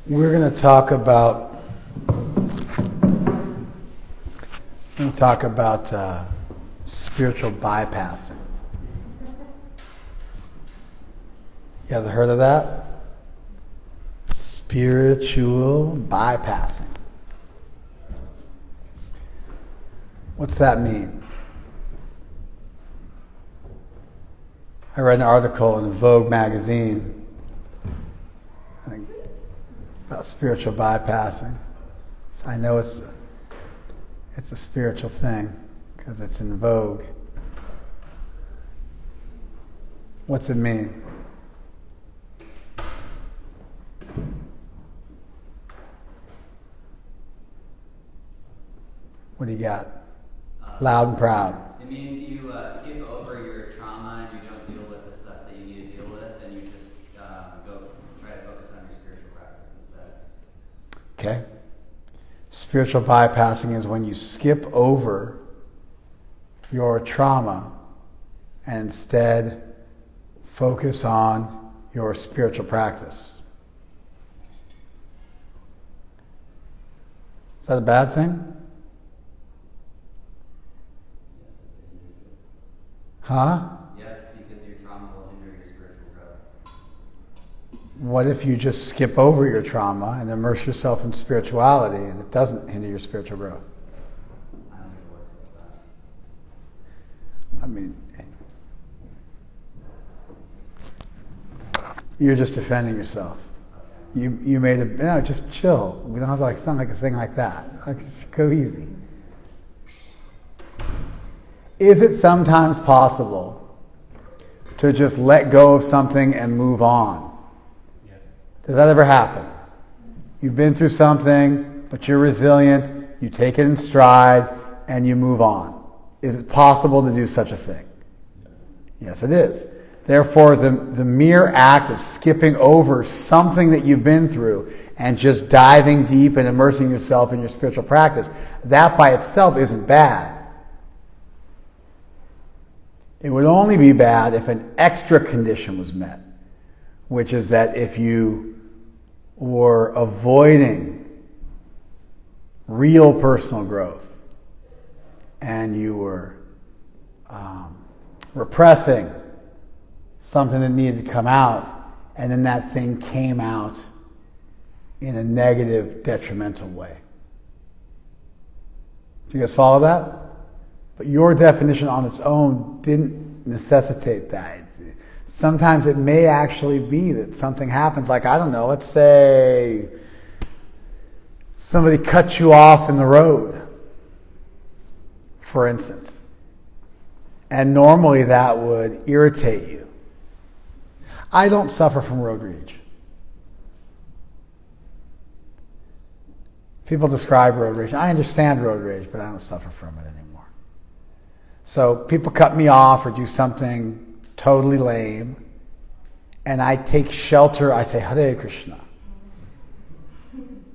We're going to talk about spiritual bypassing. You ever heard of that? Spiritual bypassing. What's that mean? I read an article in Vogue magazine, I think, about spiritual bypassing. So I know it's a spiritual thing because it's in Vogue. What's it mean? What do you got? Loud and proud. It means you skip over your trauma and you don't deal with the stuff that you need to deal with, and you just go try to focus on your spiritual practice instead. Okay. Spiritual bypassing is when you skip over your trauma and instead focus on your spiritual practice. Is that a bad thing? Huh? Yes, because your trauma will hinder your spiritual growth. What if you just skip over your trauma and immerse yourself in spirituality and it doesn't hinder your spiritual growth? I don't think it works like that. I mean, you're just defending yourself. You made no, just chill. We don't have to sound like a thing like that. Just go easy. Is it sometimes possible to just let go of something and move on? Yes. Does that ever happen? You've been through something, but you're resilient, you take it in stride, and you move on. Is it possible to do such a thing? Yes, it is. Therefore, the mere act of skipping over something that you've been through and just diving deep and immersing yourself in your spiritual practice, that by itself isn't bad. It would only be bad if an extra condition was met, which is that if you were avoiding real personal growth and you were repressing something that needed to come out, and then that thing came out in a negative, detrimental way. Do you guys follow that? But your definition on its own didn't necessitate that. Sometimes it may actually be that something happens, like, I don't know, let's say somebody cuts you off in the road, for instance. And normally that would irritate you. I don't suffer from road rage. People describe road rage. I understand road rage, but I don't suffer from it anymore. So people cut me off or do something totally lame, and I take shelter. I say, Hare Krishna,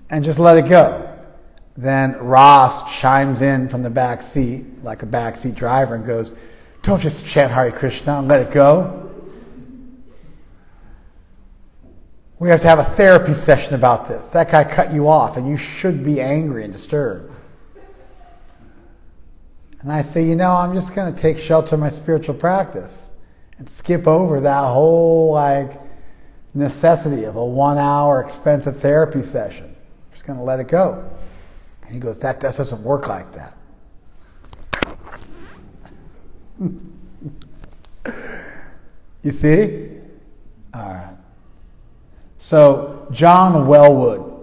and just let it go. Then Ross chimes in from the back seat, like a backseat driver, and goes, don't just chant Hare Krishna and let it go. We have to have a therapy session about this. That guy cut you off, and you should be angry and disturbed. And I say, I'm just going to take shelter of my spiritual practice and skip over that whole necessity of a 1-hour expensive therapy session. I'm just going to let it go. And he goes, that doesn't work like that. You see? All right. So John Welwood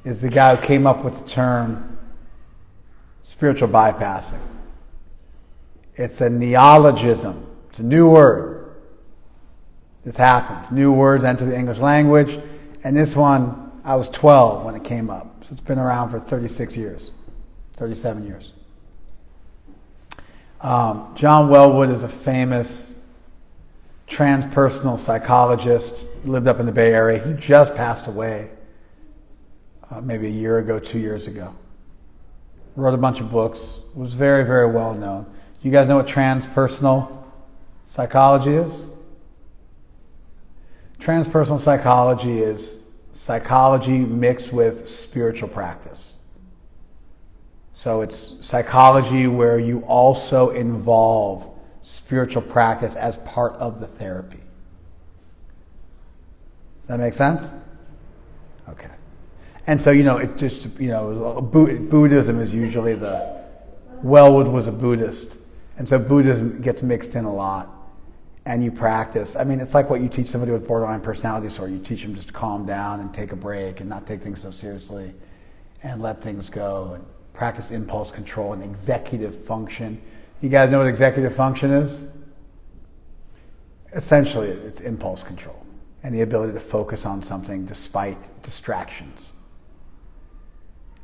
is the guy who came up with the term spiritual bypassing. It's a neologism. It's a new word. This happens. New words enter the English language. And this one, I was 12 when it came up. So it's been around for 36 years, 37 years. John Welwood is a famous transpersonal psychologist. He lived up in the Bay Area. He just passed away maybe a year ago, 2 years ago. Wrote a bunch of books. Was very, very well known. You guys know what transpersonal psychology is? Transpersonal psychology is psychology mixed with spiritual practice. So it's psychology where you also involve spiritual practice as part of the therapy. Does that make sense? Okay. And so, it just, Buddhism is usually Wellwood was a Buddhist. And so Buddhism gets mixed in a lot. And you practice. I mean, it's like what you teach somebody with borderline personality disorder. You teach them just to calm down and take a break and not take things so seriously and let things go and practice impulse control and executive function. You guys know what executive function is? Essentially, it's impulse control and the ability to focus on something despite distractions.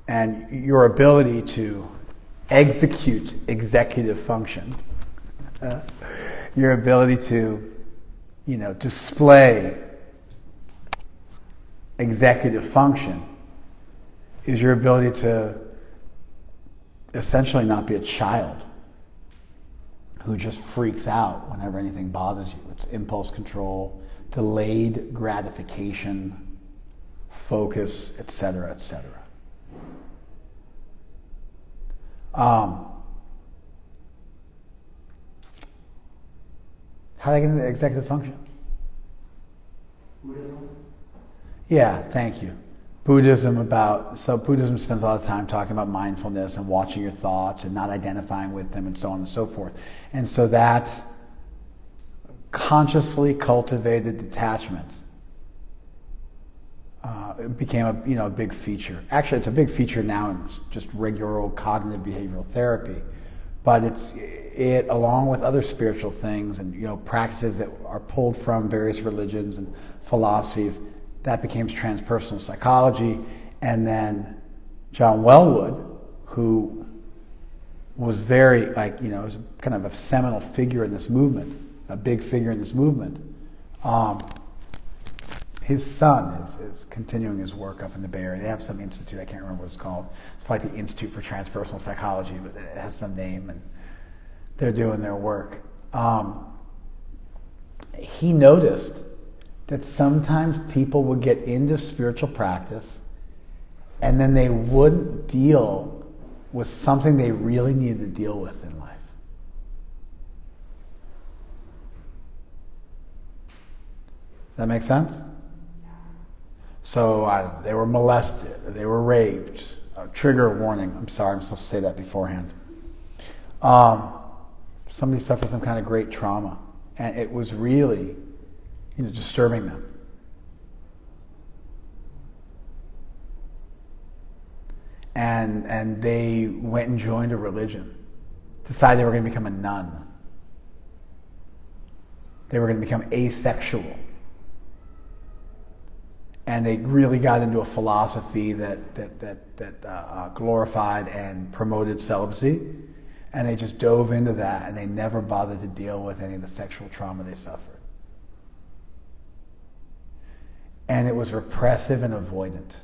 And your ability to execute executive function, your ability to, display executive function is your ability to essentially not be a child who just freaks out whenever anything bothers you. It's impulse control, delayed gratification, focus, etc., etc. How did I get into executive function? Buddhism? Yeah, thank you. Buddhism spends a lot of time talking about mindfulness and watching your thoughts and not identifying with them and so on and so forth. And so that consciously cultivated detachment it became a big feature. Actually, it's a big feature now in just regular old cognitive behavioral therapy. But it along with other spiritual things and practices that are pulled from various religions and philosophies, that became transpersonal psychology. And then John Wellwood, who was very was kind of a seminal figure in this movement, a big figure in this movement. His son is continuing his work up in the Bay Area. They have some institute, I can't remember what it's called. It's probably the Institute for Transpersonal Psychology, but it has some name, and they're doing their work. He noticed that sometimes people would get into spiritual practice and then they wouldn't deal with something they really needed to deal with in life. Does that make sense? So they were molested, they were raped. Trigger warning. I'm sorry, I'm supposed to say that beforehand. Somebody suffered some kind of great trauma, and it was really, disturbing them. And they went and joined a religion, decided they were going to become a nun. They were going to become asexual. And they really got into a philosophy that glorified and promoted celibacy. And they just dove into that, and they never bothered to deal with any of the sexual trauma they suffered. And it was repressive and avoidant.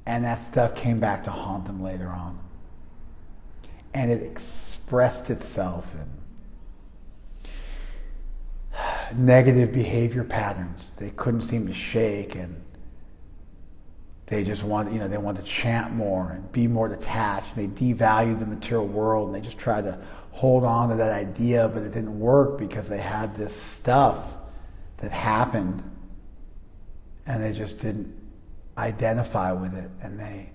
And that stuff came back to haunt them later on. And it expressed itself in negative behavior patterns they couldn't seem to shake, and they just wanted, they wanted to chant more and be more detached. They devalued the material world, and they just tried to hold on to that idea, but it didn't work because they had this stuff that happened, and they just didn't identify with it, and they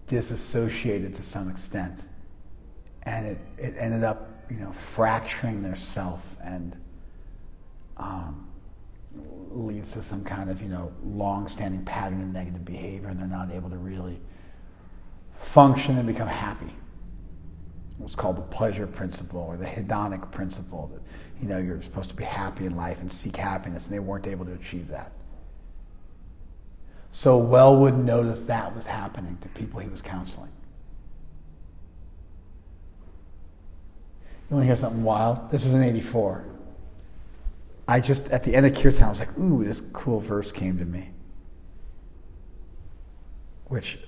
disassociated to some extent, and it ended up, fracturing their self and leads to some kind of, long-standing pattern of negative behavior, and they're not able to really function and become happy. What's called the pleasure principle or the hedonic principle, that, you're supposed to be happy in life and seek happiness, and they weren't able to achieve that. So Wellwood noticed that was happening to people he was counseling. You want to hear something wild? This was in '84. At the end of Kirtan, I was like, ooh, this cool verse came to me, which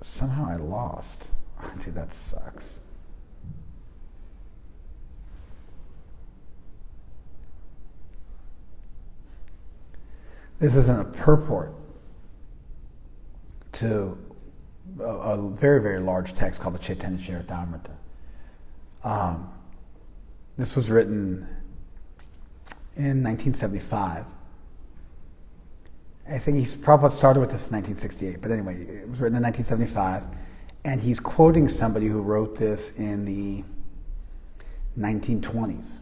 somehow I lost. Dude, that sucks. This isn't a purport. to a very, very large text called the Chaitanya Charitamrita. This was written in 1975. I think Prabhupada started with this in 1968, but anyway, it was written in 1975, and he's quoting somebody who wrote this in the 1920s.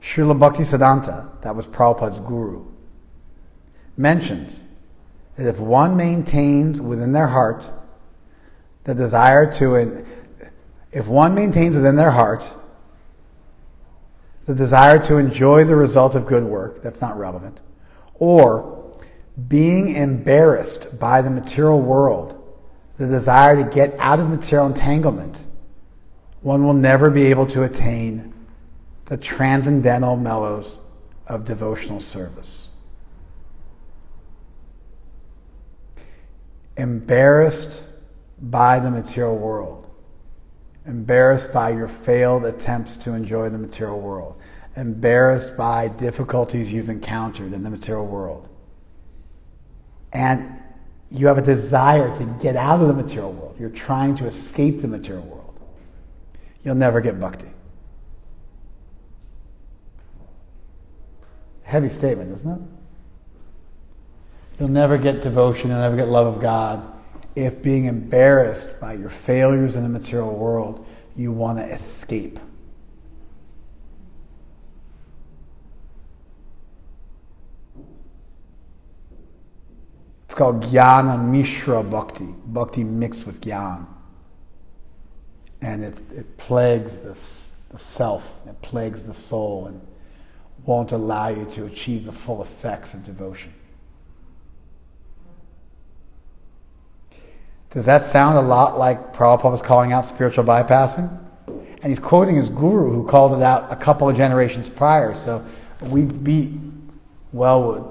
Srila Bhaktisiddhanta, that was Prabhupada's guru, mentions that if one maintains within their heart the desire to enjoy the result of good work, that's not relevant, or being embarrassed by the material world, the desire to get out of material entanglement, one will never be able to attain the transcendental mellows of devotional service. Embarrassed by the material world, embarrassed by your failed attempts to enjoy the material world, embarrassed by difficulties you've encountered in the material world, and you have a desire to get out of the material world, you're trying to escape the material world, you'll never get bhakti. Heavy statement, isn't it? You'll never get devotion, you'll never get love of God if, being embarrassed by your failures in the material world, you want to escape. It's called Jnana Mishra Bhakti, bhakti mixed with Jnana. And it plagues the self, it plagues the soul, and won't allow you to achieve the full effects of devotion. Does that sound a lot like Prabhupada was calling out spiritual bypassing? And he's quoting his guru who called it out a couple of generations prior, so we beat Wellwood.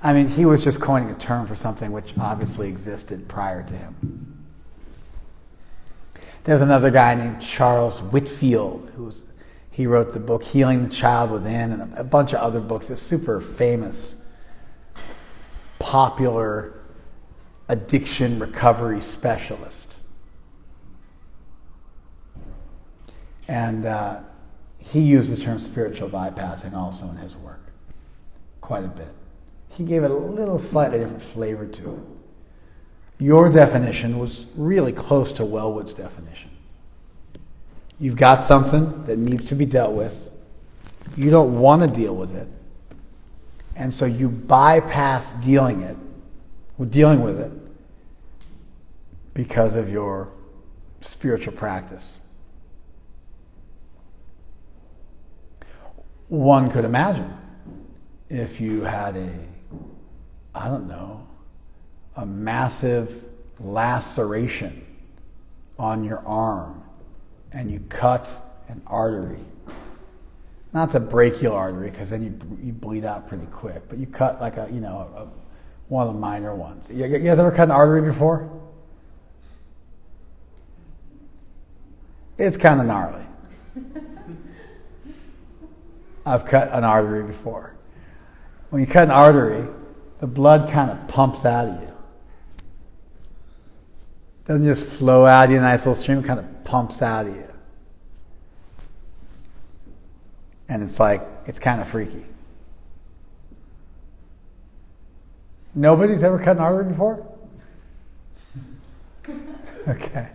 I mean, he was just coining a term for something which obviously existed prior to him. There's another guy named Charles Whitfield, he wrote the book Healing the Child Within, and a bunch of other books. It's super famous, popular addiction recovery specialist. And he used the term spiritual bypassing also in his work, quite a bit. He gave it a little slightly different flavor to it. Your definition was really close to Wellwood's definition. You've got something that needs to be dealt with. You don't want to deal with it. And so you bypass dealing with it because of your spiritual practice. One could imagine if you had a massive laceration on your arm and you cut an artery. Not the brachial artery, because then you bleed out pretty quick, but you cut like one of the minor ones. You guys ever cut an artery before? It's kind of gnarly. I've cut an artery before. When you cut an artery, the blood kind of pumps out of you. It doesn't just flow out of you in a nice little stream, it kind of pumps out of you. And it's kind of freaky. Nobody's ever cut an artery before? Okay.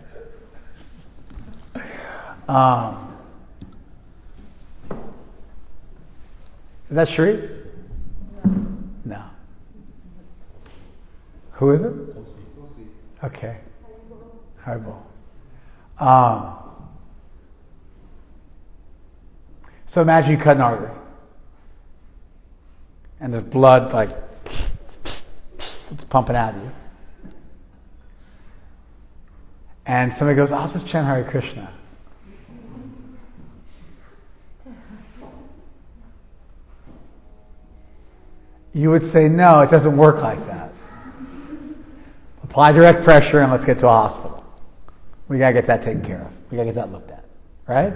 Is that Shri? No. Who is it? Okay. Haribo. So imagine you cut an artery, and there's blood it's pumping out of you. And somebody goes, I'll just chant Hare Krishna. You would say, no, it doesn't work like that. Apply direct pressure and let's get to a hospital. We got to get that taken care of. We got to get that looked at. Right?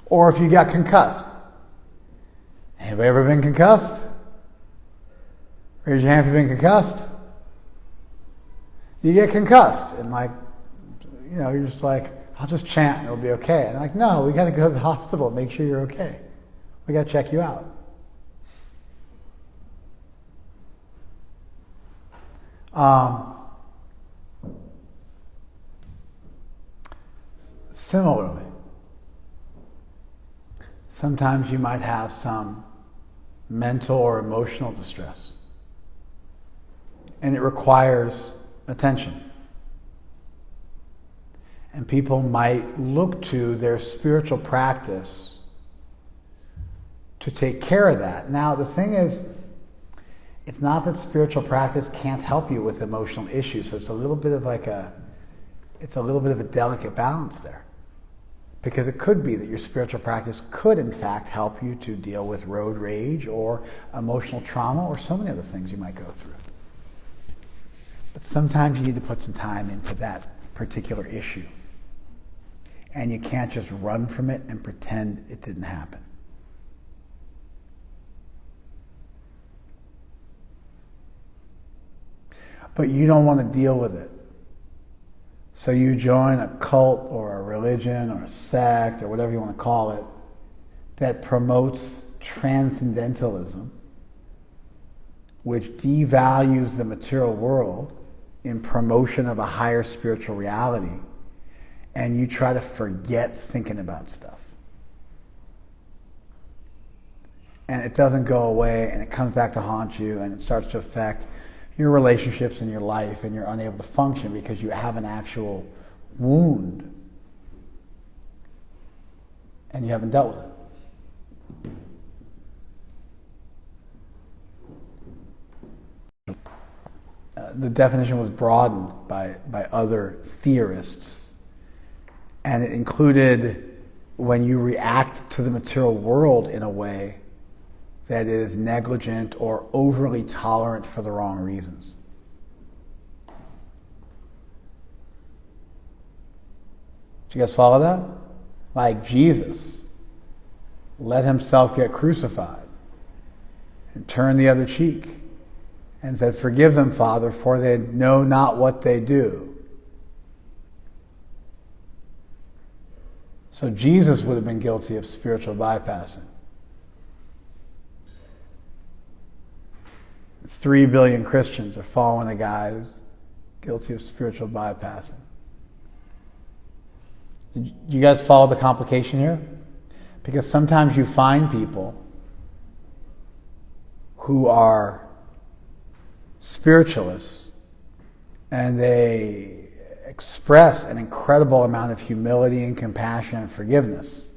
Or if you got concussed Anybody ever been concussed? Raise your hand if you've been concussed. You get concussed, and you're just like, I'll just chant and it'll be okay. And no, we got to go to the hospital and make sure you're okay. We got to check you out. Similarly, sometimes you might have some mental or emotional distress, and it requires attention. And people might look to their spiritual practice to take care of that. Now, the thing is, it's not that spiritual practice can't help you with emotional issues. So it's a little bit of a delicate balance there. Because it could be that your spiritual practice could, in fact, help you to deal with road rage or emotional trauma or so many other things you might go through. But sometimes you need to put some time into that particular issue. And you can't just run from it and pretend it didn't happen. But you don't want to deal with it. So you join a cult or a religion or a sect or whatever you want to call it that promotes transcendentalism, which devalues the material world in promotion of a higher spiritual reality, and you try to forget thinking about stuff. And it doesn't go away, and it comes back to haunt you, and it starts to affect your relationships in your life, and you're unable to function because you have an actual wound and you haven't dealt with it. The definition was broadened by other theorists, and it included when you react to the material world in a way that is negligent or overly tolerant for the wrong reasons. Do you guys follow that? Like Jesus let himself get crucified and turned the other cheek and said, "Forgive them, Father, for they know not what they do." So Jesus would have been guilty of spiritual bypassing. 3 billion Christians are following a guy who's guilty of spiritual bypassing. Did you guys follow the complication here? Because sometimes you find people who are spiritualists and they express an incredible amount of humility and compassion and forgiveness.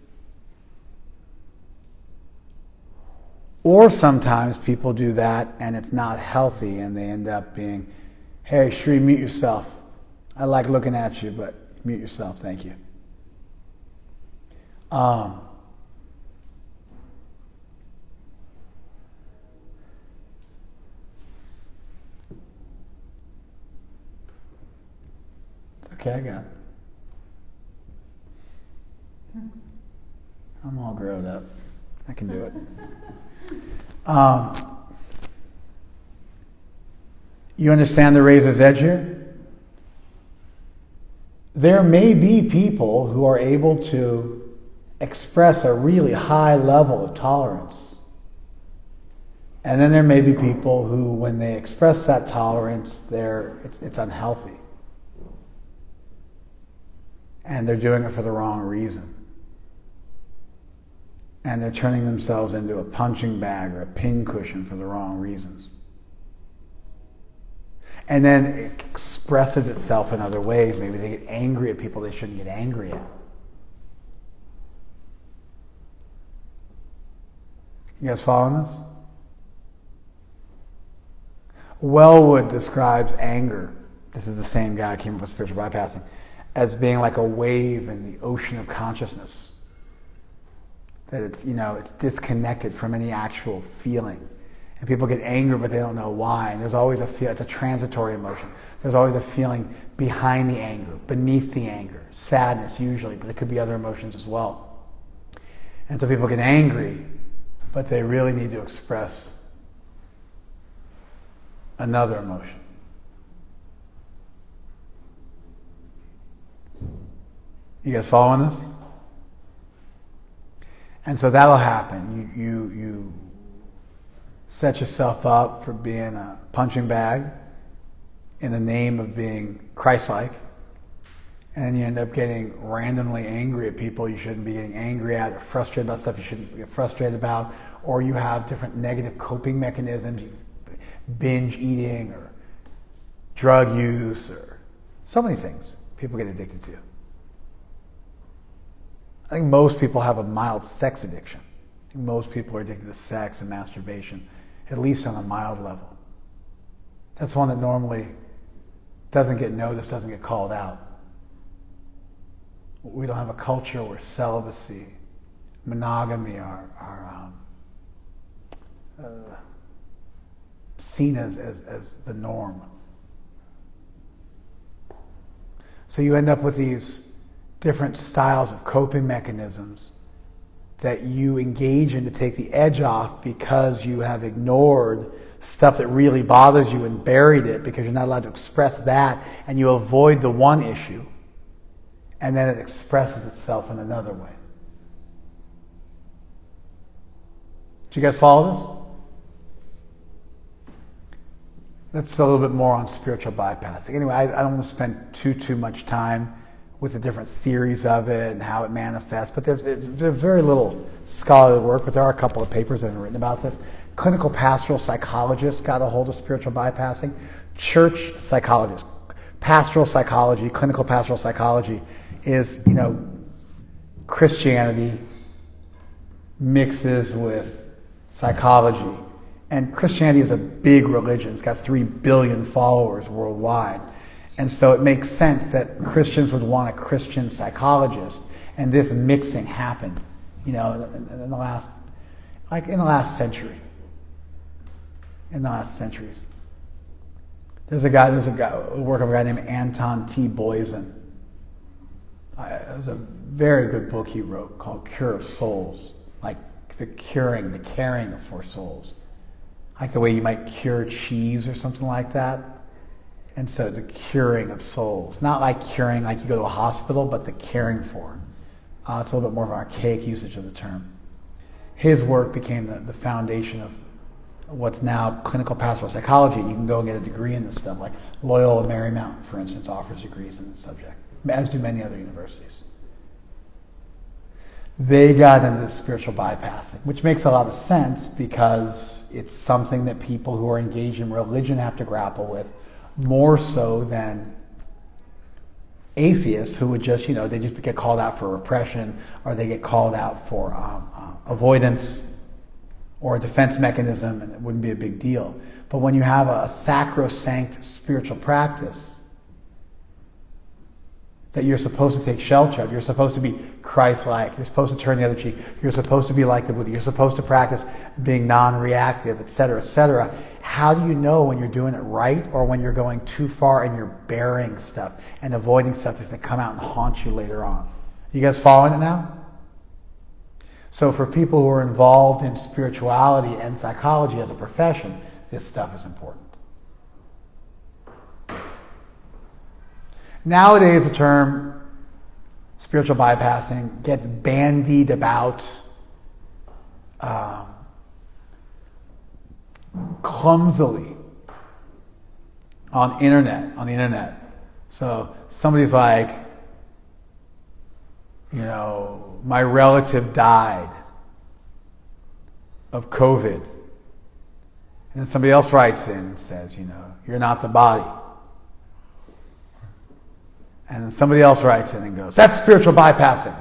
Or sometimes people do that and it's not healthy and they end up being, "Hey, Shri, mute yourself. I like looking at you, but mute yourself, thank you." It's okay, I got it. I'm all grown up. I can do it. You understand the razor's edge here? There may be people who are able to express a really high level of tolerance. And then there may be people who, when they express that tolerance, it's unhealthy. And they're doing it for the wrong reason. And they're turning themselves into a punching bag or a pincushion for the wrong reasons. And then it expresses itself in other ways. Maybe they get angry at people they shouldn't get angry at. You guys following this? Wellwood describes anger, this is the same guy who came up with spiritual bypassing, as being like a wave in the ocean of consciousness. That it's disconnected from any actual feeling. And people get angry, but they don't know why. And there's always a feel, it's a transitory emotion. There's always a feeling behind the anger, beneath the anger. Sadness usually, but it could be other emotions as well. And so people get angry, but they really need to express another emotion. You guys following this? And so that'll happen. You set yourself up for being a punching bag in the name of being Christ-like, and you end up getting randomly angry at people you shouldn't be getting angry at, or frustrated about stuff you shouldn't get frustrated about, or you have different negative coping mechanisms, binge eating or drug use, or so many things people get addicted to. I think most people have a mild sex addiction. I think most people are addicted to sex and masturbation, at least on a mild level. That's one that normally doesn't get noticed, doesn't get called out. We don't have a culture where celibacy, monogamy are seen as the norm. So you end up with these different styles of coping mechanisms that you engage in to take the edge off because you have ignored stuff that really bothers you and buried it because you're not allowed to express that, and you avoid the one issue, and then it expresses itself in another way. Do you guys follow this? That's a little bit more on spiritual bypassing. Anyway, I don't want to spend too much time with the different theories of it and how it manifests, but there's very little scholarly work, but there are a couple of papers that have been written about this. Clinical pastoral psychologists got a hold of spiritual bypassing. Church psychologists, pastoral psychology, clinical pastoral psychology is, Christianity mixes with psychology. And Christianity is a big religion. It's got 3 billion followers worldwide. And so it makes sense that Christians would want a Christian psychologist, and this mixing happened, in the last century. In the last centuries. There's a work of a guy named Anton T. Boysen. It was a very good book he wrote called Cure of Souls, like the caring for souls. Like the way you might cure cheese or something like that. And so the curing of souls. Not like curing like you go to a hospital, but the caring for. It's a little bit more of an archaic usage of the term. His work became the foundation of what's now clinical pastoral psychology. And you can go and get a degree in this stuff. Like Loyola Marymount, for instance, offers degrees in the subject, as do many other universities. They got into spiritual bypassing, which makes a lot of sense because it's something that people who are engaged in religion have to grapple with, more so than atheists who would just, they just get called out for repression, or they get called out for avoidance or a defense mechanism, and it wouldn't be a big deal. But when you have a sacrosanct spiritual practice that you're supposed to take shelter of, you're supposed to be Christ-like, you're supposed to turn the other cheek, you're supposed to be like the Buddha, you're supposed to practice being non-reactive, etc., etc. How do you know when you're doing it right or when you're going too far and you're burying stuff and avoiding stuff that's going to come out and haunt you later on? You guys following it now? So for people who are involved in spirituality and psychology as a profession, this stuff is important. Nowadays, the term spiritual bypassing gets bandied about clumsily on the internet. So somebody's like, my relative died of COVID. And then somebody else writes in and says, you're not the body. And then somebody else writes in and goes, that's spiritual bypassing.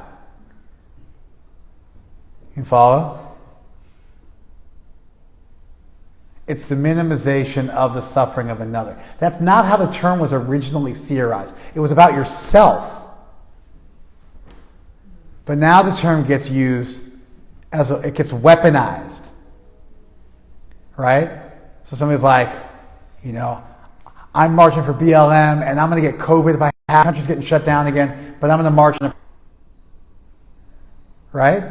You follow? It's the minimization of the suffering of another. That's not how the term was originally theorized. It was about yourself. But now the term gets used it gets weaponized. Right? So somebody's like, I'm marching for BLM and I'm going to get COVID if I have. The country's getting shut down again, but I'm going to march. Right?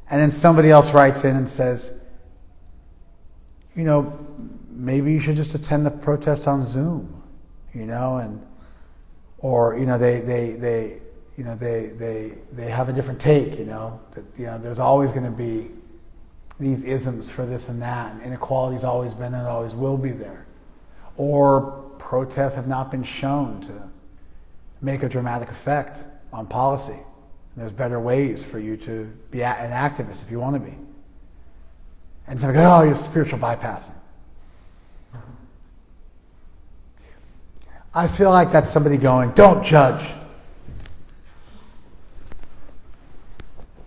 And then somebody else writes in and says, maybe you should just attend the protest on Zoom, or they have a different take, that there's always going to be these isms for this and that, and inequality's always been and always will be there. Or protests have not been shown to make a dramatic effect on policy. There's better ways for you to be an activist if you want to be. And so, you're spiritual bypassing. I feel like that's somebody going, don't judge.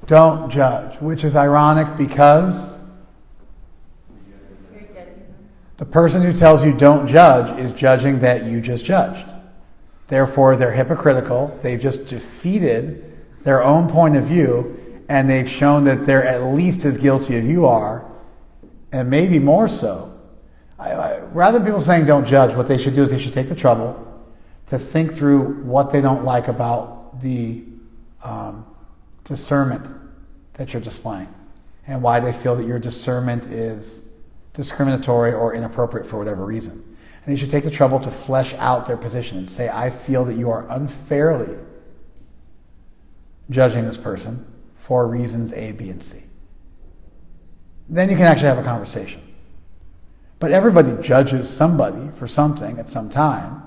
Don't judge, which is ironic because the person who tells you don't judge is judging that you just judged. Therefore, they're hypocritical. They've just defeated their own point of view, and they've shown that they're at least as guilty as you are, and maybe more so. Rather than people saying don't judge, what they should do is they should take the trouble to think through what they don't like about the discernment that you're displaying, and why they feel that your discernment is discriminatory or inappropriate for whatever reason. And they should take the trouble to flesh out their position and say, I feel that you are unfairly judging this person for reasons A, B, and C. Then you can actually have a conversation. But everybody judges somebody for something at some time.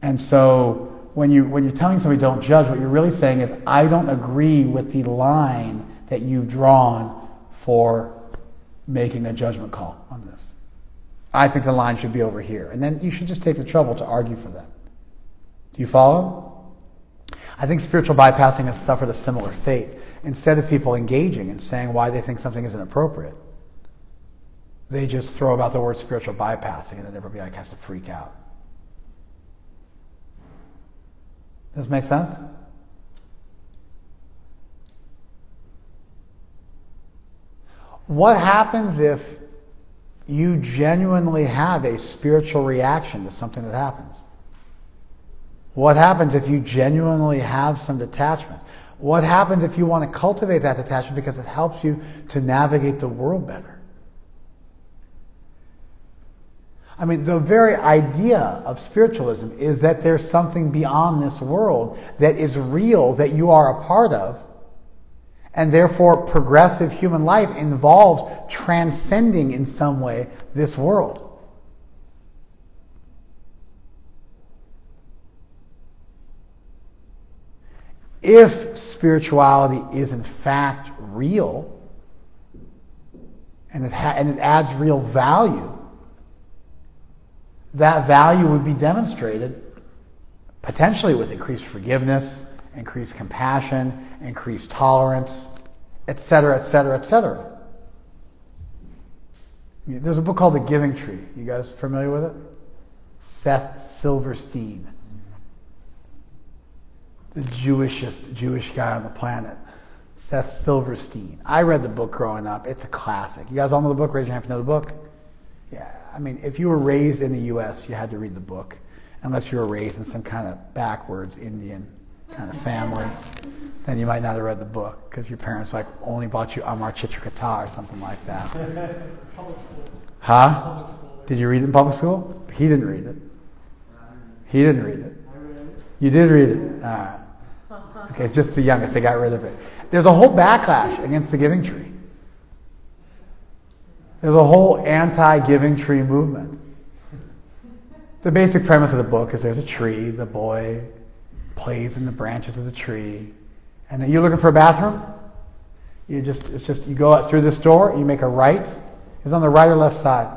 And so when you're telling somebody don't judge, what you're really saying is, I don't agree with the line that you've drawn for making a judgment call on this. I think the line should be over here. And then you should just take the trouble to argue for that. Do you follow? I think spiritual bypassing has suffered a similar fate. Instead of people engaging and saying why they think something isn't appropriate, they just throw about the word spiritual bypassing, and then everybody has to freak out. Does this make sense? What happens if you genuinely have a spiritual reaction to something that happens? What happens if you genuinely have some detachment? What happens if you want to cultivate that detachment because it helps you to navigate the world better? I mean, the very idea of spiritualism is that there's something beyond this world that is real, that you are a part of, and therefore progressive human life involves transcending in some way this world. If spirituality is in fact real, and it adds real value, that value would be demonstrated potentially with increased forgiveness, increased compassion, increased tolerance, etc., etc., etc. There's a book called The Giving Tree. You guys familiar with it? Seth Silverstein, the Jewish guy on the planet. Seth Silverstein. I read the book growing up. It's a classic. You guys all know the book? Raise your hand if you know the book. Yeah, I mean, if you were raised in the U.S., you had to read the book, unless you were raised in some kind of backwards Indian kind of family. Then you might not have read the book because your parents only bought you Amar Chitrakeeta or something like that. Public school. Huh? Public school. Did you read it in public school? He didn't read it. He didn't read it. I read it. You did read it? All right. Okay, it's just the youngest. They got rid of it. There's a whole backlash against the Giving Tree. There's a whole anti-Giving Tree movement. The basic premise of the book is there's a tree, the boy plays in the branches of the tree, and then you're looking for a bathroom? You go out through this door, you make a right. Is it on the right or left side?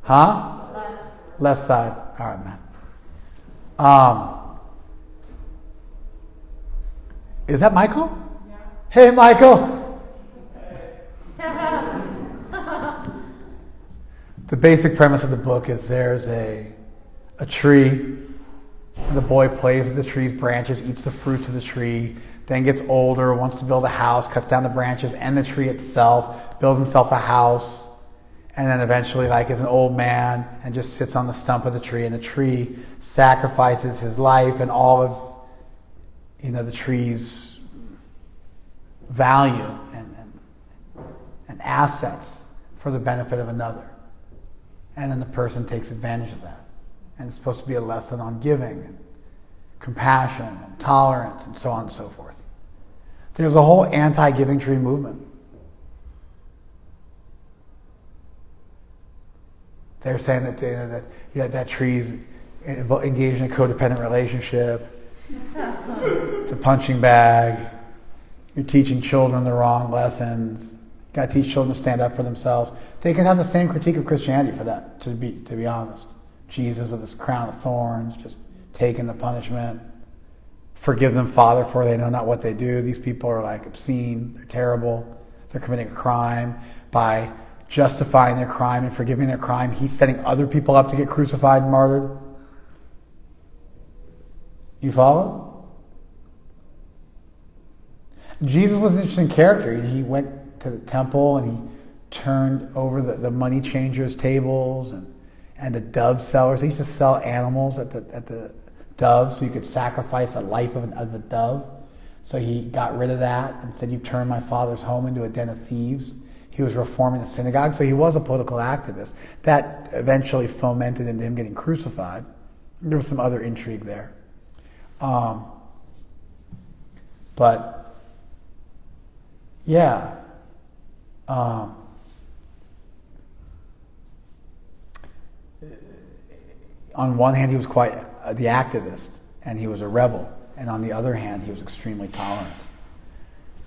Huh? Left side. All right, man. Is that Michael? Yeah. Hey, Michael. The basic premise of the book is there's a tree, and the boy plays with the tree's branches, eats the fruits of the tree, then gets older, wants to build a house, cuts down the branches and the tree itself, builds himself a house, and then eventually is an old man and just sits on the stump of the tree, and the tree sacrifices his life and all of the tree's value and assets for the benefit of another. And then the person takes advantage of that. And it's supposed to be a lesson on giving and compassion and tolerance and so on and so forth. There's a whole anti-giving tree movement. They're saying that tree's engaged in a codependent relationship. It's a punching bag. You're teaching children the wrong lessons. You got to teach children to stand up for themselves. They can have the same critique of Christianity for that, to be honest. Jesus with his crown of thorns, just taking the punishment. Forgive them, Father, for they know not what they do. These people are like obscene. They're terrible. They're committing a crime. By justifying their crime and forgiving their crime, he's setting other people up to get crucified and martyred. You follow? Jesus was an interesting character. He went to the temple and he turned over the money changers' tables and the dove sellers. They used to sell animals at the dove so you could sacrifice a life of a dove. So he got rid of that and said, "You turned my father's home into a den of thieves." He was reforming the synagogue, so he was a political activist. That eventually fomented into him getting crucified. There was some other intrigue there. But, yeah. On one hand, he was quite the activist, and he was a rebel. And on the other hand, he was extremely tolerant.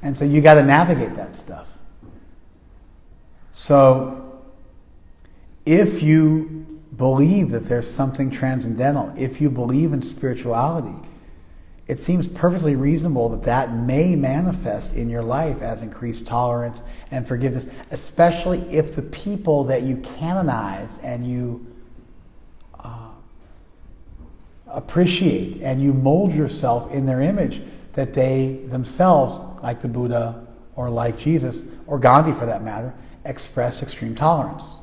And so you got to navigate that stuff. So, if you believe that there's something transcendental, if you believe in spirituality, it seems perfectly reasonable that may manifest in your life as increased tolerance and forgiveness, especially if the people that you canonize and you appreciate and you mold yourself in their image, that they themselves, like the Buddha or like Jesus, or Gandhi for that matter, expressed extreme tolerance.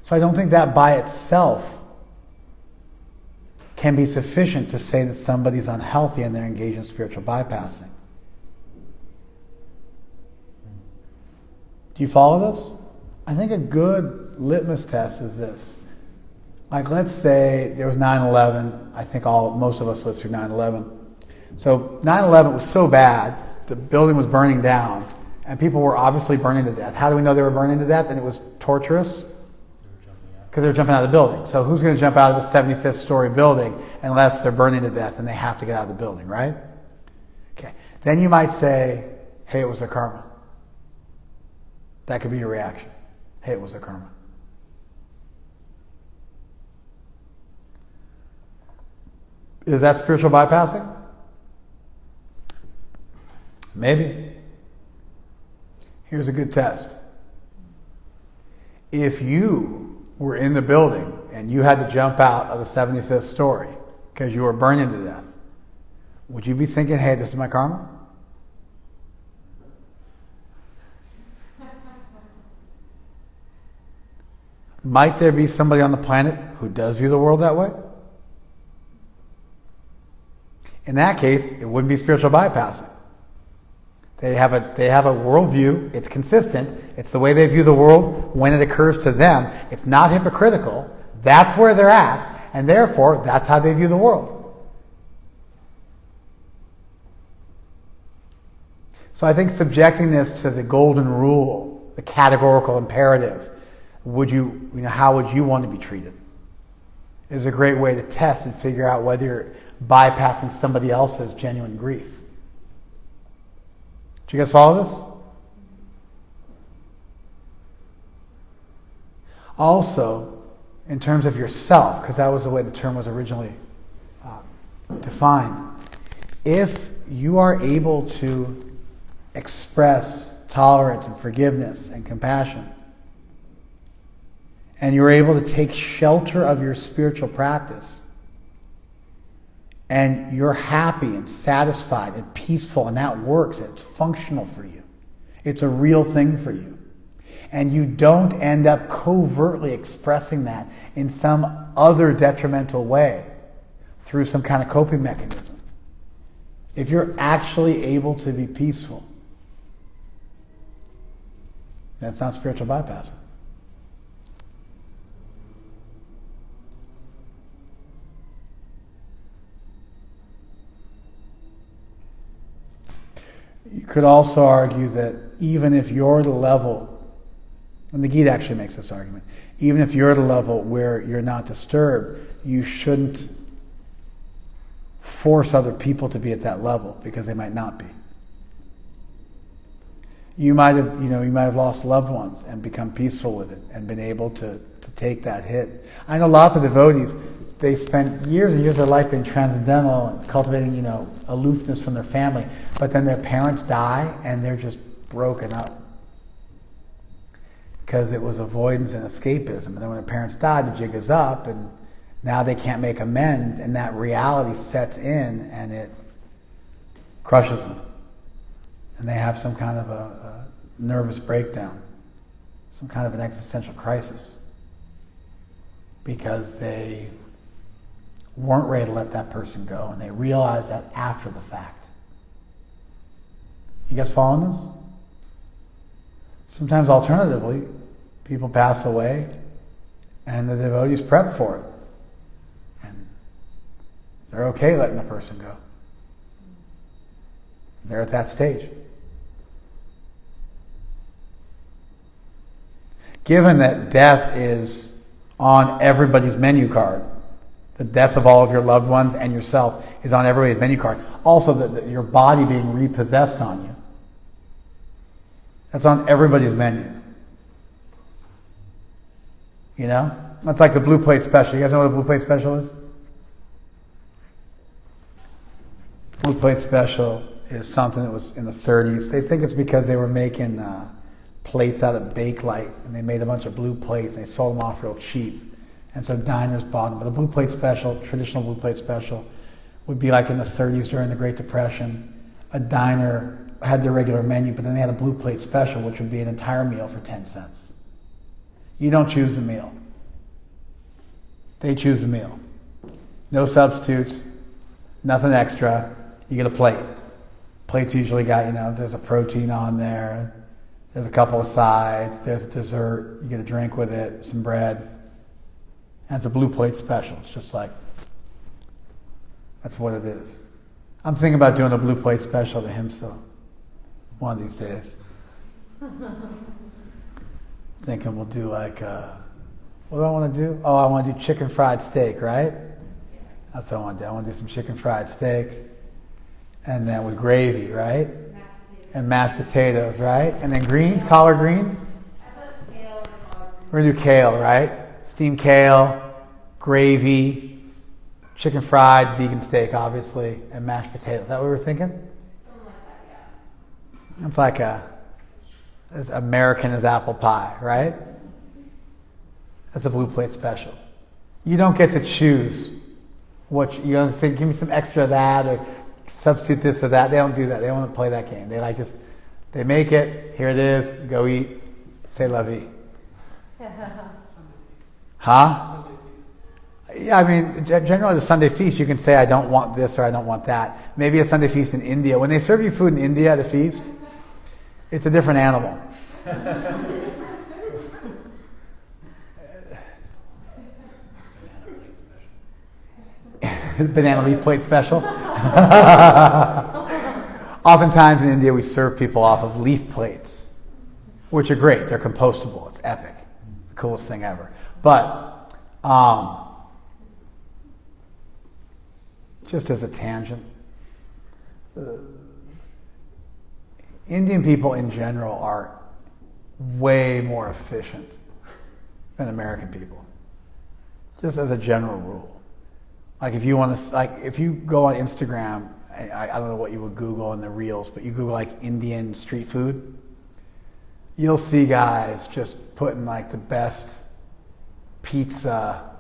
So I don't think that by itself can be sufficient to say that somebody's unhealthy and they're engaged in spiritual bypassing. Do you follow this? I think a good litmus test is this. Like, let's say there was 9/11. I think most of us lived through 9/11. So 9/11 was so bad, the building was burning down, and people were obviously burning to death. How do we know they were burning to death and it was torturous? Because they were jumping out of the building. So who's going to jump out of the 75th story building unless they're burning to death and they have to get out of the building, right? Okay. Then you might say, hey, it was their karma. That could be your reaction. Hey, it was their karma. Is that spiritual bypassing? Maybe. Here's a good test. If you were in the building and you had to jump out of the 75th story because you were burning to death, would you be thinking, hey, this is my karma? Might there be somebody on the planet who does view the world that way? In that case, it wouldn't be spiritual bypassing. They have a worldview. It's consistent. It's the way they view the world when it occurs to them. It's not hypocritical. That's where they're at, and therefore, that's how they view the world. So I think subjecting this to the golden rule, the categorical imperative, how would you want to be treated, is a great way to test and figure out whether you're bypassing somebody else's genuine grief. Do you guys follow this? Also, in terms of yourself, because that was the way the term was originally defined, if you are able to express tolerance and forgiveness and compassion, and you're able to take shelter of your spiritual practice, and you're happy and satisfied and peaceful, and that works, it's functional for you, it's a real thing for you, and you don't end up covertly expressing that in some other detrimental way through some kind of coping mechanism, If you're actually able to be peaceful, that's not spiritual bypassing. You could also argue that even if you're at a level, and the Gita actually makes this argument, even if you're at a level where you're not disturbed, you shouldn't force other people to be at that level because they might not be. You might have lost loved ones and become peaceful with it and been able to take that hit. I know lots of devotees, they spend years and years of their life being transcendental and cultivating, aloofness from their family, but then their parents die and they're just broken up because it was avoidance and escapism. And then when their parents died, the jig is up, and now they can't make amends, and that reality sets in and it crushes them. And they have some kind of a nervous breakdown, some kind of an existential crisis, because they weren't ready to let that person go, and they realized that after the fact. You guys following this? Sometimes alternatively, people pass away and the devotees prep for it. And they're okay letting the person go. They're at that stage. Given that death is on everybody's menu card, the death of all of your loved ones and yourself is on everybody's menu card. Also, that your body being repossessed on you. That's on everybody's menu. That's like the Blue Plate Special. You guys know what a Blue Plate Special is? Blue Plate Special is something that was in the 30s. They think it's because they were making plates out of Bakelite, and they made a bunch of blue plates, and they sold them off real cheap. And so diners bought them. But a Blue Plate Special, traditional Blue Plate Special, would be like in the 30s during the Great Depression. A diner had their regular menu, but then they had a Blue Plate Special, which would be an entire meal for 10 cents. You don't choose the meal. They choose the meal. No substitutes, nothing extra. You get a plate. Plate's usually got, there's a protein on there, there's a couple of sides, there's a dessert, you get a drink with it, some bread. And it's a Blue Plate Special. It's just like, that's what it is. I'm thinking about doing a Blue Plate Special to Himsa one of these days. Thinking we'll do like, what do I want to do? Oh, I want to do chicken fried steak, right? That's what I want to do. I want to do some chicken fried steak, and then with gravy, right? And mashed potatoes, right? And then greens, collard greens. We're going to do kale, right? Steamed kale, gravy, chicken fried, vegan steak, obviously, and mashed potatoes. Is that what we were thinking? It's like as American as apple pie, right? That's a Blue Plate Special. You don't get to choose what you don't say, give me some extra of that, or substitute this or that. They don't do that. They don't want to play that game. They make it, here it is, go eat, c'est la vie. Huh? Yeah, I mean, generally the Sunday feast, you can say, I don't want this or I don't want that. Maybe a Sunday feast in India. When they serve you food in India at a feast, it's a different animal. Banana leaf plate special. Oftentimes in India, we serve people off of leaf plates, which are great. They're compostable. It's epic. It's the coolest thing ever. But just as a tangent, Indian people in general are way more efficient than American people, just as a general rule. Like if you go on Instagram, I don't know what you would Google in the reels, but you Google like Indian street food, you'll see guys just putting like the best pizza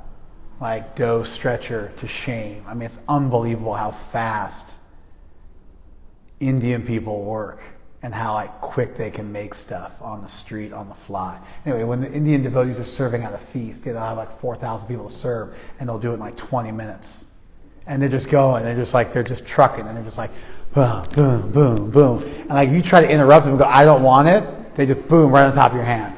like dough stretcher to shame. I mean, it's unbelievable how fast Indian people work and how like quick they can make stuff on the street, on the fly. Anyway, when the Indian devotees are serving at a feast, they'll have like 4,000 people to serve, and they'll do it in like 20 minutes. And they're just going. They're just trucking. And they're just like, boom, boom, boom, boom. And like if you try to interrupt them and go, I don't want it, they just boom right on top of your hand.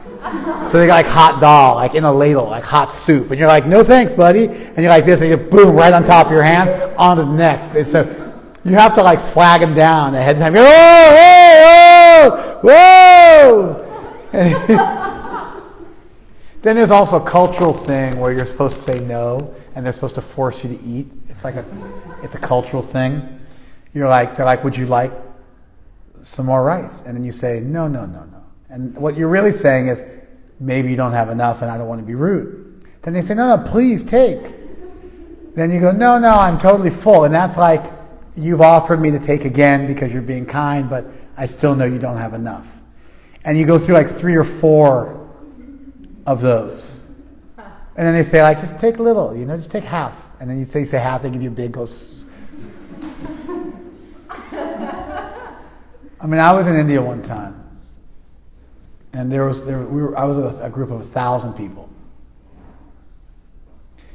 So they got like hot dal, like in a ladle, like hot soup. And you're like, no thanks, buddy. And you're like this, and you boom right on top of your hand, on to the next. And so you have to like flag them down ahead of time. You're, whoa, whoa, whoa. Then there's also a cultural thing where you're supposed to say no, and they're supposed to force you to eat. It's a cultural thing. They're like, would you like some more rice? And then you say, no. And what you're really saying is, maybe you don't have enough and I don't want to be rude. Then they say, no, please take. Then you go, no, I'm totally full. And that's like, you've offered me to take again because you're being kind, but I still know you don't have enough. And you go through like 3 or 4 of those. And then they say, like, just take a little, just take half. And then you say half, they give you a big goes. I mean, I was in India one time. And I was with a group of 1,000 people.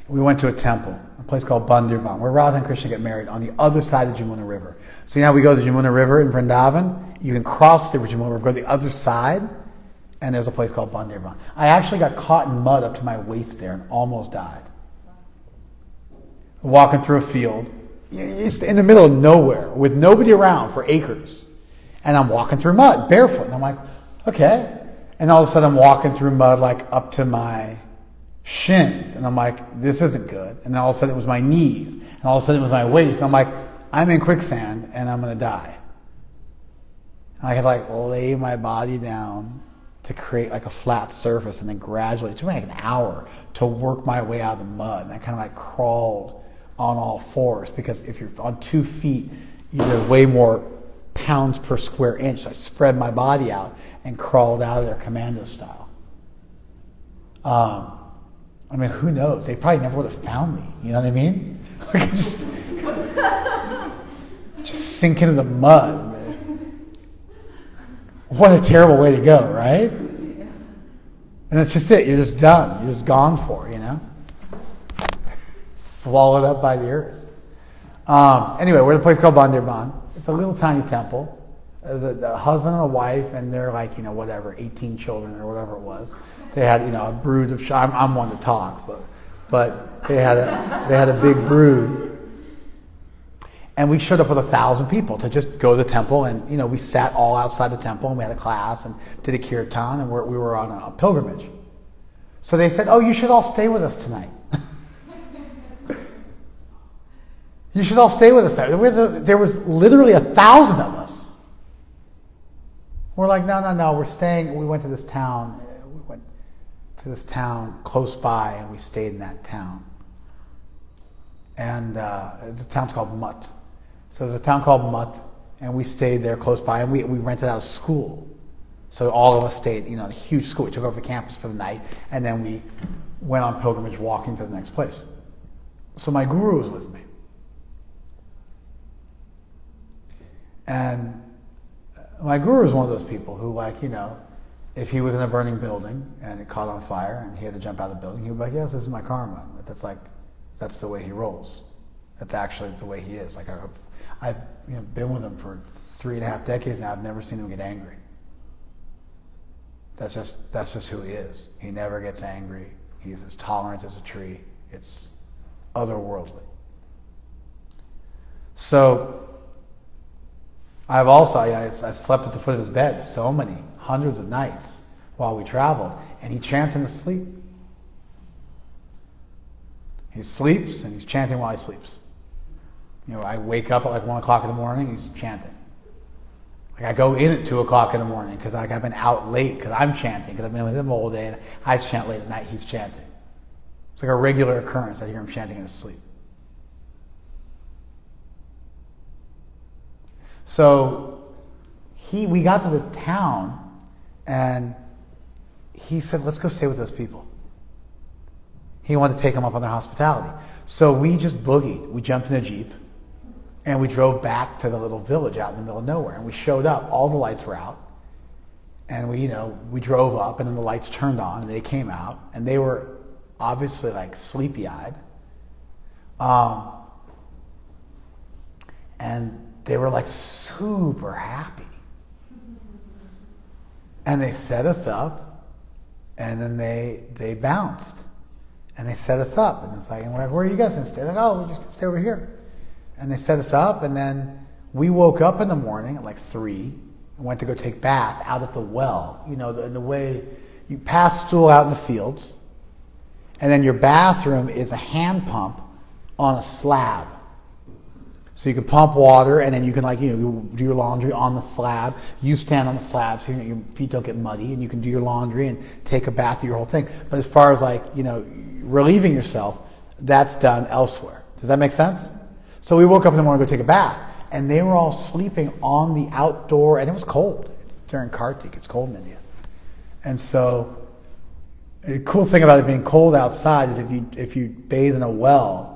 We went to a temple, a place called Bandirban, where Radha and Krishna get married on the other side of the Jamuna River. So now we go to the Jamuna River in Vrindavan. You can cross the Jamuna River, go to the other side, and there's a place called Bandirban. I actually got caught in mud up to my waist there and almost died. Walking through a field, in the middle of nowhere, with nobody around for acres. And I'm walking through mud, barefoot. And I'm like, okay. And all of a sudden I'm walking through mud like up to my shins. And I'm like, this isn't good. And then all of a sudden it was my knees. And all of a sudden it was my waist. And I'm like, I'm in quicksand and I'm going to die. And I had like lay my body down to create like a flat surface. And then gradually, it took me like an hour to work my way out of the mud. And I kind of like crawled on all fours, because if you're on 2 feet, you're way more pounds per square inch. So I spread my body out and crawled out of there commando style. I mean, who knows? They probably never would have found me. You know what I mean? just sink into the mud. What a terrible way to go, right? And that's just it. You're just done. You're just gone for, swallowed up by the earth. Anyway, we're in a place called Bandirban. It's a little tiny temple. There's a husband and a wife, and they're like, 18 children or whatever it was. They had, a brood of. I'm one to talk, but they had a big brood. And we showed up with 1,000 people to just go to the temple, and we sat all outside the temple, and we had a class and did a kirtan, and we were on a pilgrimage. So they said, "Oh, you should all stay with us tonight." You should all stay with us. There was literally 1,000 of us. We're like, no, we're staying. We went to this town. We went to this town close by, and we stayed in that town. And the town's called Mutt. So there's a town called Mutt, and we stayed there close by, and we rented out a school. So all of us stayed, in a huge school. We took over the campus for the night, and then we went on pilgrimage walking to the next place. So my guru was with me. And my guru was one of those people who, if he was in a burning building and it caught on fire and he had to jump out of the building, he would be like, yes, this is my karma. That's the way he rolls. That's actually the way he is. I've been with him for 3.5 decades now. I've never seen him get angry. That's just who he is. He never gets angry. He's as tolerant as a tree. It's otherworldly. So I've also, I slept at the foot of his bed so many, hundreds of nights while we traveled, and he chants in his sleep. He sleeps, and he's chanting while he sleeps. I wake up at 1 o'clock in the morning, he's chanting. I go in at 2 o'clock in the morning because I've been out late because I'm chanting, because I've been with him all day, and I chant late at night, he's chanting. It's like a regular occurrence. I hear him chanting in his sleep. So we got to the town, and he said, let's go stay with those people. He wanted to take them up on their hospitality. So we just boogied. We jumped in a Jeep, and we drove back to the little village out in the middle of nowhere. And we showed up. All the lights were out. And we drove up, and then the lights turned on, and they came out. And they were obviously sleepy-eyed. And they were like super happy. And they set us up, and then they bounced. And they set us up, and it's like, and where are you guys going to stay? Like, oh, we're just going to stay over here. And they set us up, and then we woke up in the morning at like 3 and went to go take bath out at the well. You know, the way you pass stool out in the fields, and then your bathroom is a hand pump on a slab. So you can pump water, and then you can, like, you know, you do your laundry on the slab. You stand on the slab so your feet don't get muddy, and you can do your laundry and take a bath, do your whole thing. But as far as, like, you know, relieving yourself, that's done elsewhere. Does that make sense? So we woke up in the morning to go take a bath, and they were all sleeping on the outdoor, and it was cold. It's during Kartik, it's cold in India. And so the cool thing about it being cold outside is if you bathe in a well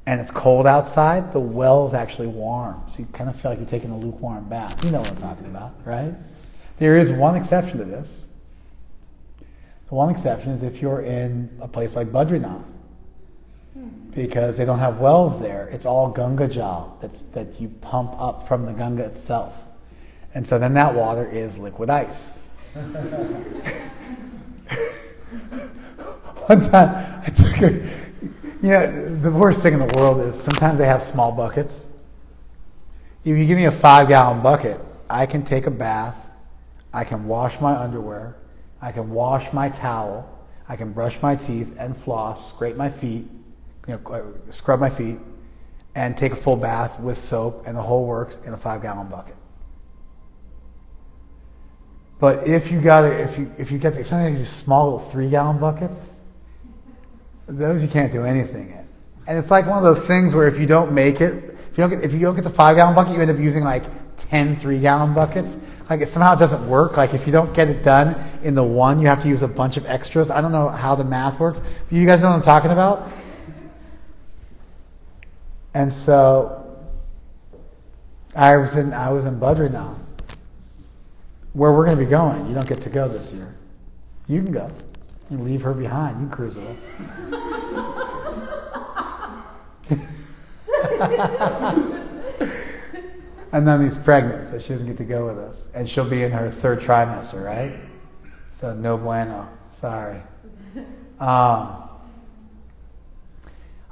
and it's cold outside, the well is actually warm. So you kind of feel like you're taking a lukewarm bath. You know what I'm talking about, right? There is one exception to this. The one exception is if you're in a place like Badrinath, because they don't have wells there. It's all Ganga Jal that you pump up from the Ganga itself. And so then that water is liquid ice. One time I took her, the worst thing in the world is sometimes they have small buckets. If you give me a 5-gallon bucket, I can take a bath, I can wash my underwear, I can wash my towel, I can brush my teeth and floss, scrape my feet, scrub my feet, and take a full bath with soap, and the whole works in a 5-gallon bucket. But if you get something these small little 3-gallon buckets, those you can't do anything in. And it's like one of those things where if you don't make it, if you don't get the 5-gallon bucket, you end up using like 10 3-gallon buckets. Like somehow it doesn't work. Like if you don't get it done in the one, you have to use a bunch of extras. I don't know how the math works. You guys know what I'm talking about? And so I was in Badrinath, where we're going to be going. You don't get to go this year. You can go. You can leave her behind. You can cruise with us. And then he's pregnant, so she doesn't get to go with us. And she'll be in her 3rd trimester, right? So no bueno. Sorry. I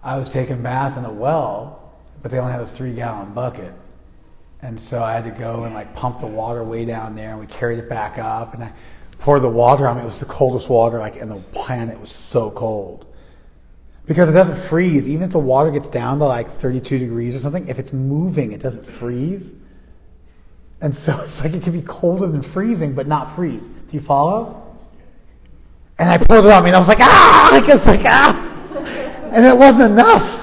was taking a bath in a well, but they only had a 3-gallon bucket. And so I had to go and like pump the water way down there, and we carried it back up, and I poured the water on me. It was the coldest water like in the planet. It was so cold. Because it doesn't freeze. Even if the water gets down to like 32 degrees or something, if it's moving, it doesn't freeze. And so it's like it can be colder than freezing, but not freeze. Do you follow? And I poured it on me, and I was like, ah! It's like, ah! And it wasn't enough.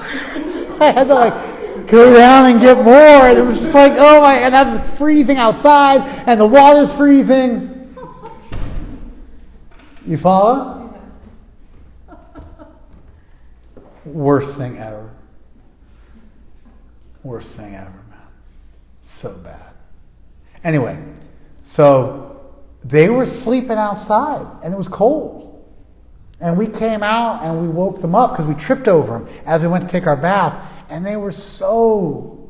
I had to like go down and get more. And it was just like, oh my, and that's freezing outside, and the water's freezing. You follow? Worst thing ever. Worst thing ever, man. So bad. Anyway, so they were sleeping outside, and it was cold. And we came out and we woke them up because we tripped over them as we went to take our bath. And they were so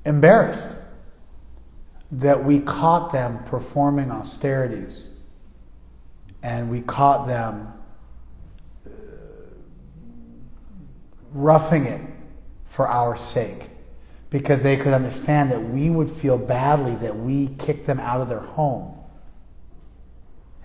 embarrassed that we caught them performing austerities. And we caught them roughing it for our sake. Because they could understand that we would feel badly that we kicked them out of their home.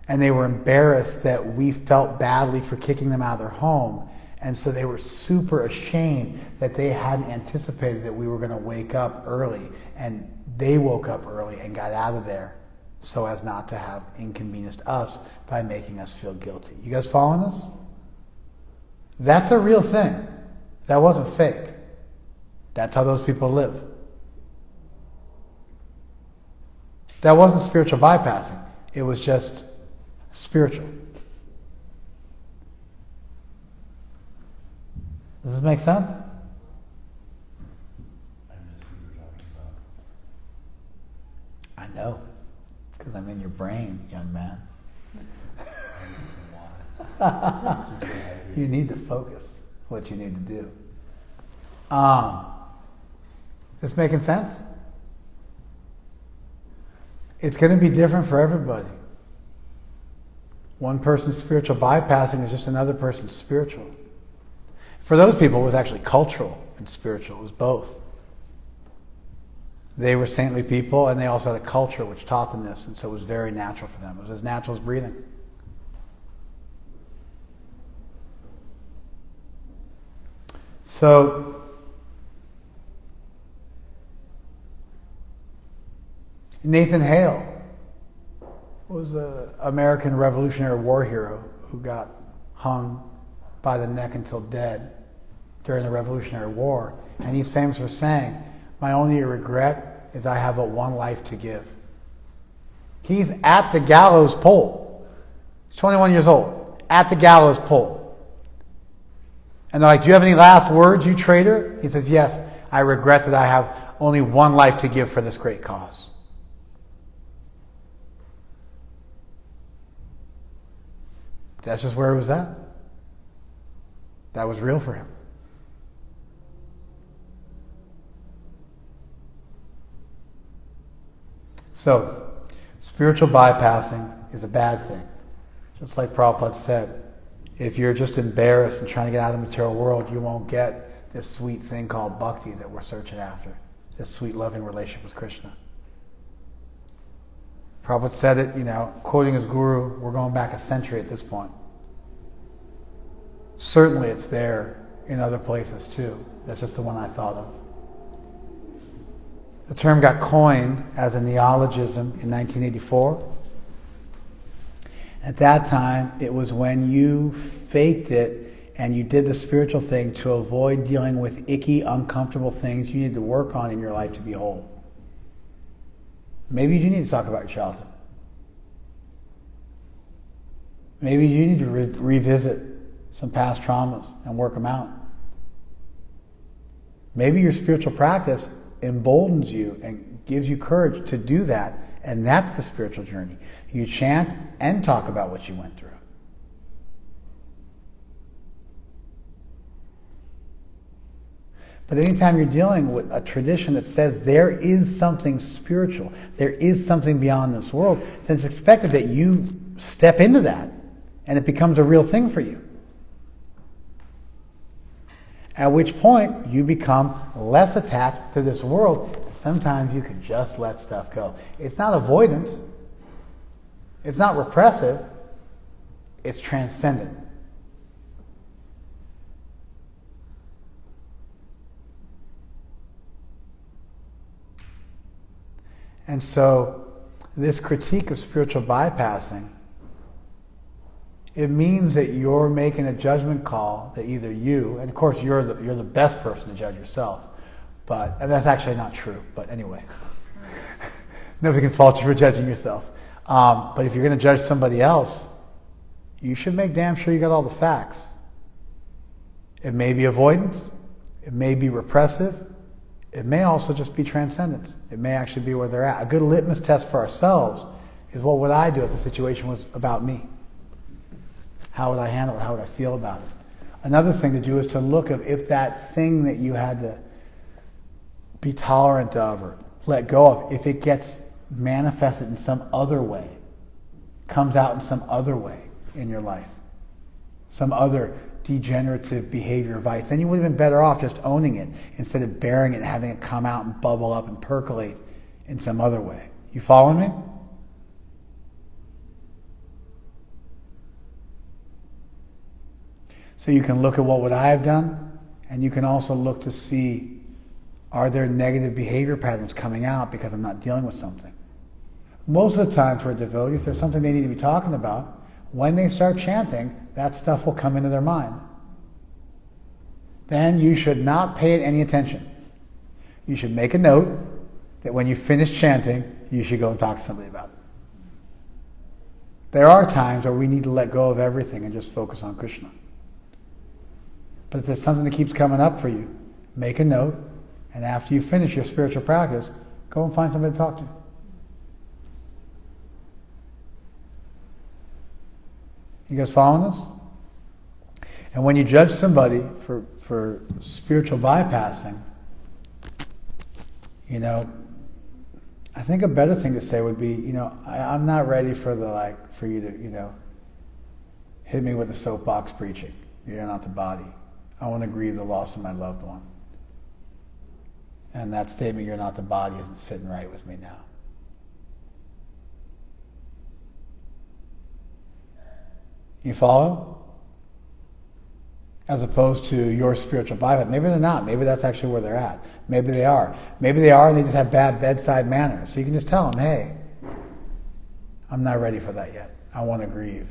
And they were embarrassed that we felt badly for kicking them out of their home. And so they were super ashamed that they hadn't anticipated that we were going to wake up early. And they woke up early and got out of there so as not to have inconvenienced us by making us feel guilty. You guys following this? That's a real thing. That wasn't fake. That's how those people live. That wasn't spiritual bypassing. It was just spiritual. Does this make sense? I missed what you were talking about. I know, because I'm in your brain, young man. I need some water. You need to focus. That's what you need to do. This making sense? It's going to be different for everybody. One person's spiritual bypassing is just another person's spiritual. For those people, it was actually cultural and spiritual. It was both. They were saintly people, and they also had a culture which taught them this, and so it was very natural for them. It was as natural as breathing. So, Nathan Hale was an American Revolutionary War hero who got hung by the neck until dead during the Revolutionary War. And he's famous for saying, "My only regret is I have but one life to give." He's at the gallows pole. He's 21 years old, at the gallows pole. And they're like, "Do you have any last words, you traitor?" He says, "Yes, I regret that I have only one life to give for this great cause." That's just where it was at. That was real for him. So, spiritual bypassing is a bad thing. Just like Prabhupada said, if you're just embarrassed and trying to get out of the material world, you won't get this sweet thing called bhakti that we're searching after. This sweet, loving relationship with Krishna. Prabhupada said it, quoting his guru, we're going back a century at this point. Certainly it's there in other places too. That's just the one I thought of. The term got coined as a neologism in 1984. At that time, it was when you faked it and you did the spiritual thing to avoid dealing with icky, uncomfortable things you needed to work on in your life to be whole. Maybe you do need to talk about your childhood. Maybe you need to revisit some past traumas and work them out. Maybe your spiritual practice emboldens you and gives you courage to do that, and that's the spiritual journey. You chant and talk about what you went through. But anytime you're dealing with a tradition that says there is something spiritual, there is something beyond this world, then it's expected that you step into that and it becomes a real thing for you. At which point you become less attached to this world, and sometimes you can just let stuff go. It's not avoidance, it's not repressive, it's transcendent. And so, this critique of spiritual bypassing, it means that you're making a judgment call that either you, and of course you're the best person to judge yourself, and that's actually not true, but anyway. Nobody can fault you for judging yourself. But if you're going to judge somebody else, you should make damn sure you got all the facts. It may be avoidance, it may be repressive, it may also just be transcendence. It may actually be where they're at. A good litmus test for ourselves is, what would I do if the situation was about me? How would I handle it? How would I feel about it? Another thing to do is to look at if that thing that you had to be tolerant of or let go of, if it gets manifested in some other way, comes out in some other way in your life, some other degenerative behavior or vice, then you would have been better off just owning it instead of bearing it and having it come out and bubble up and percolate in some other way. You following me? So you can look at what would I have done, and you can also look to see, are there negative behavior patterns coming out because I'm not dealing with something? Most of the time for a devotee, if there's something they need to be talking about, when they start chanting, that stuff will come into their mind. Then you should not pay it any attention. You should make a note that when you finish chanting, you should go and talk to somebody about it. There are times where we need to let go of everything and just focus on Krishna. But if there's something that keeps coming up for you, make a note, and after you finish your spiritual practice, go and find somebody to talk to. You guys following this? And when you judge somebody for for spiritual bypassing, I think a better thing to say would be, I'm not ready for for you to, hit me with a soapbox preaching. You're not the body. I want to grieve the loss of my loved one. And that statement, you're not the body, isn't sitting right with me now. You follow? As opposed to your spiritual bypass. Maybe they're not. Maybe that's actually where they're at. Maybe they are. Maybe they are and they just have bad bedside manner. So you can just tell them, hey, I'm not ready for that yet. I want to grieve.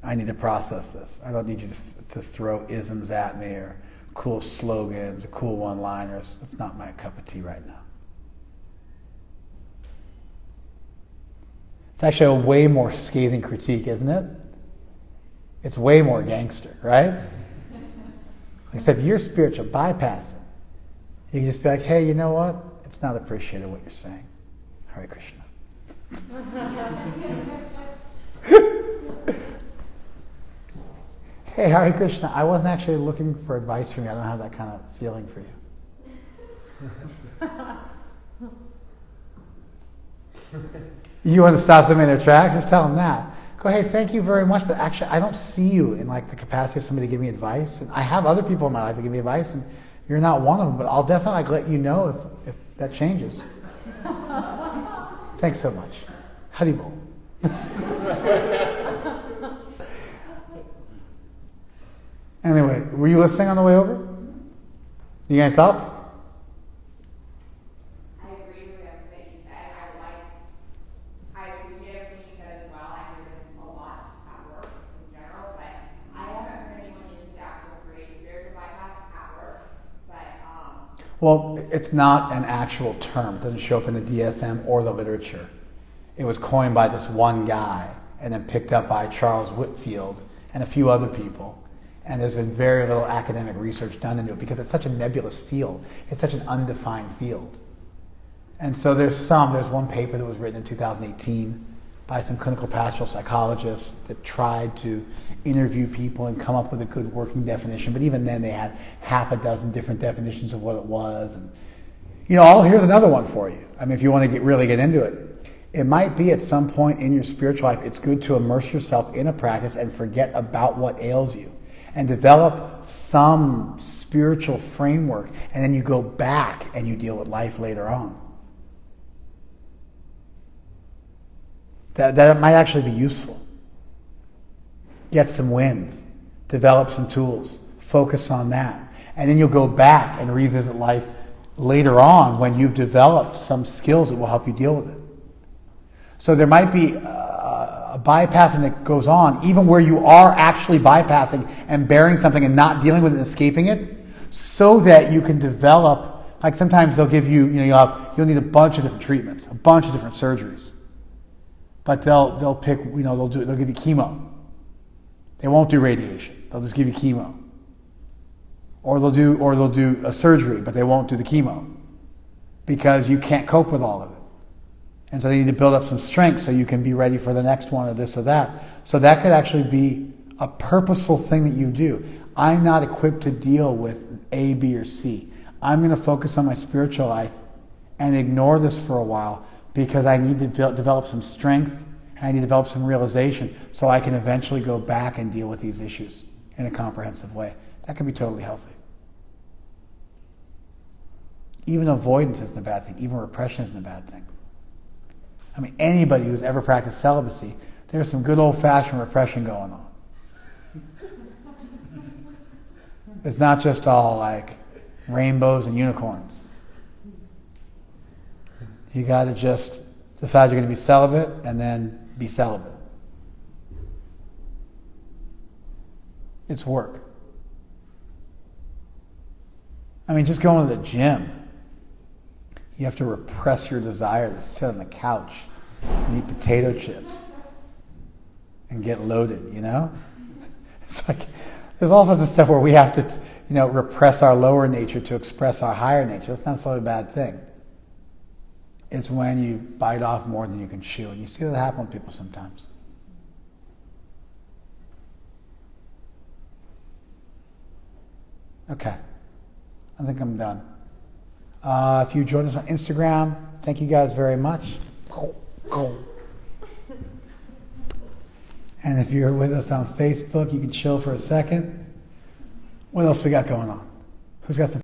I need to process this. I don't need you to throw isms at me or cool slogans or cool one-liners. That's not my cup of tea right now. It's actually a way more scathing critique, isn't it? It's way more gangster, right? Except you're spiritual bypassing. You can just be like, hey, you know what? It's not appreciated what you're saying. Hare Krishna. Hey, Hare Krishna, I wasn't actually looking for advice from you. I don't have that kind of feeling for you. You want to stop somebody in their tracks? Just tell them that. Go, hey, thank you very much, but actually I don't see you in the capacity of somebody to give me advice. And I have other people in my life that give me advice, and you're not one of them, but I'll definitely let you know if that changes. Thanks so much. Haribol. Anyway, were you listening on the way over? You got any thoughts? I agree with everything you said. I appreciate everything you said as well. I hear this a lot at work in general, but I haven't heard anyone use the actual phrase spiritual bypass at work. Well, it's not an actual term. It doesn't show up in the DSM or the literature. It was coined by this one guy and then picked up by Charles Whitfield and a few other people. And there's been very little academic research done into it because it's such a nebulous field. It's such an undefined field. And so there's one paper that was written in 2018 by some clinical pastoral psychologists that tried to interview people and come up with a good working definition. But even then they had half a dozen different definitions of what it was. And here's another one for you. I mean, if you want to really get into it. It might be at some point in your spiritual life, it's good to immerse yourself in a practice and forget about what ails you. And develop some spiritual framework, and then you go back and you deal with life later on. That might actually be useful. Get some wins, develop some tools, focus on that. And then you'll go back and revisit life later on when you've developed some skills that will help you deal with it. So there might be a bypassing that goes on, even where you are actually bypassing and bearing something and not dealing with it and escaping it, so that you can develop, sometimes they'll give you, you'll need a bunch of different treatments, a bunch of different surgeries. But they'll pick, they'll give you chemo. They won't do radiation. They'll just give you chemo. Or they'll do a surgery, but they won't do the chemo because you can't cope with all of it. And so they need to build up some strength so you can be ready for the next one or this or that. So that could actually be a purposeful thing that you do. I'm not equipped to deal with A, B, or C. I'm going to focus on my spiritual life and ignore this for a while because I need to develop some strength and I need to develop some realization so I can eventually go back and deal with these issues in a comprehensive way. That can be totally healthy. Even avoidance isn't a bad thing. Even repression isn't a bad thing. I mean, anybody who's ever practiced celibacy, there's some good old-fashioned repression going on. It's not just all rainbows and unicorns. You got to just decide you're going to be celibate and then be celibate. It's work. I mean, just going to the gym. You have to repress your desire to sit on the couch and eat potato chips and get loaded, It's there's all sorts of stuff where we have to, repress our lower nature to express our higher nature. That's not so a bad thing. It's when you bite off more than you can chew. And you see that happen with people sometimes. Okay. I think I'm done. If you joined us on Instagram, thank you guys very much. And if you're with us on Facebook, you can chill for a second. What else we got going on? Who's got some